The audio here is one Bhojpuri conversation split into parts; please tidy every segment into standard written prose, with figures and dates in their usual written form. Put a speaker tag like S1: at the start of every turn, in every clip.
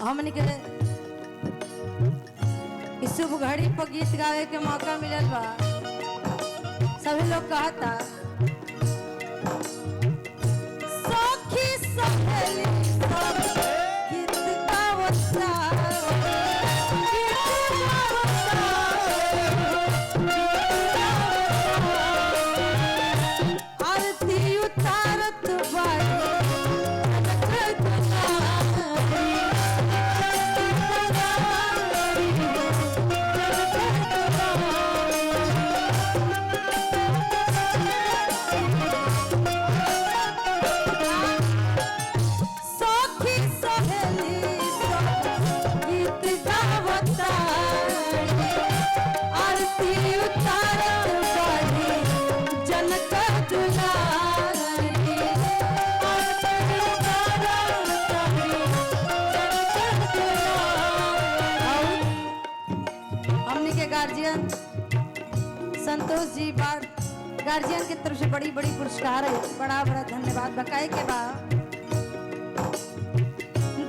S1: हमने के इस शुभ घड़ी पर गीत गावे के मौका मिलल बा। सभी लोग कहता सखी सहेली सब गीत गावता, आरती उतारत बाड़ी गार्जियन संतोष जी बार गार्जियन की तरफ से बड़ी बड़ी पुरस्कार है। बड़ा बड़ा धन्यवाद बकाए के बाद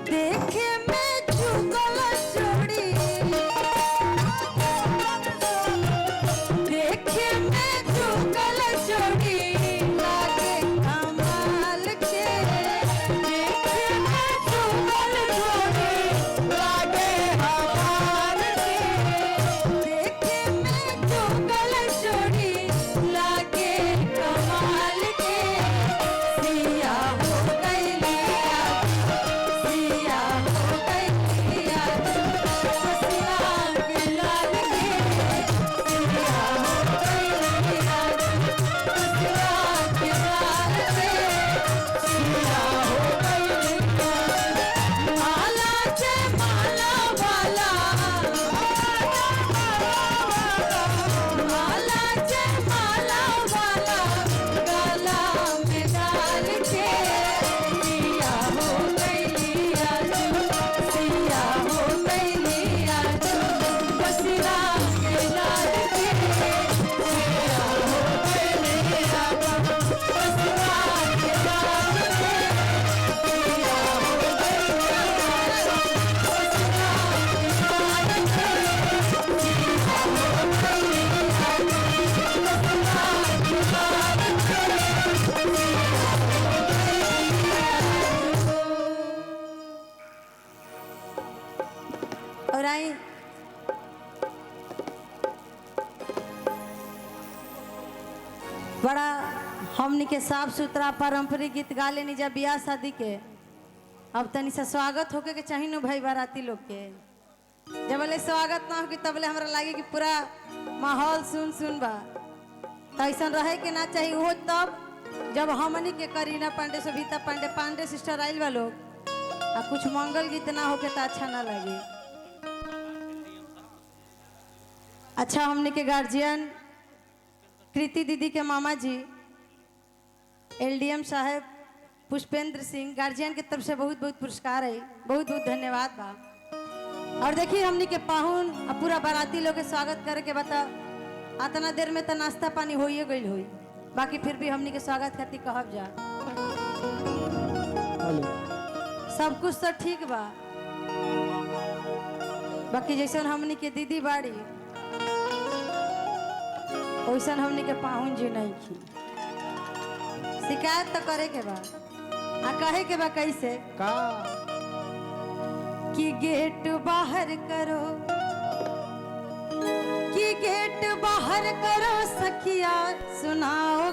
S1: देखे में जुगल जोड़ी, देखे में जुगल जोड़ी लागे कमाल के, देखे में जुगल जोड़ी लागे कमाल के, देखे में जुगल जोड़ी लागे कमाल के। सिया हो गई लिया, सिया हो गई लिया, ससुरा के लाल के, सिया हो गई लिया, ससुरा के लाल के, सिया हो गई लिया। माला जय माला वाला, माला जय माला वाला गला में डाल के, सिया हो गई लिया, सिया हो गई लिया, बसरा के लाल के, सिया हो गई लिया, बसरा के लाल के, सिया हो गई लिया, बसरा के लाल के, सिया हो गई लिया, बसरा के लाल के। और आई बड़ा हमनी के साफ सुथरा पारंपरिक गीत गा लेनी जा बियाह शादी के। अब तनी से स्वागत होके के चाहिए भाई बाराती लोग के। जब बोले स्वागत ना होगी तब हमरा लागे कि पूरा माहौल सुन सुन बा, तो ऐसा रहे के ना चाहिए। वो तब जब हमनी के करीना पांडे सविता पांडे पांडे सिस्टर आइल बा लोग आ कुछ मंगल गीत ना होके तो अच्छा ना लगे। अच्छा हमने के गार्जियन कृति दीदी के मामा जी एलडीएम साहब पुष्पेंद्र सिंह गार्जियन की तरफ से बहुत बहुत पुरस्कार है। बहुत बहुत धन्यवाद बा। और देखिए हमने के पाहुन और पूरा बाराती लोग के स्वागत करे के बता इतना देर में तो नाश्ता पानी हो ही गई हुई, बाकी फिर भी हमने के स्वागत खातिर कहब जा सब कुछ तो ठीक बा। बाकी जैसे हमने के दीदी बाड़ी वैसा हमने के पाहुन जी नहीं की। शिकायत तो करे के बा आ कहे के बा कैसे
S2: का
S1: कि गेट बाहर करो, कि गेट बाहर करो सखिया सुनाओ।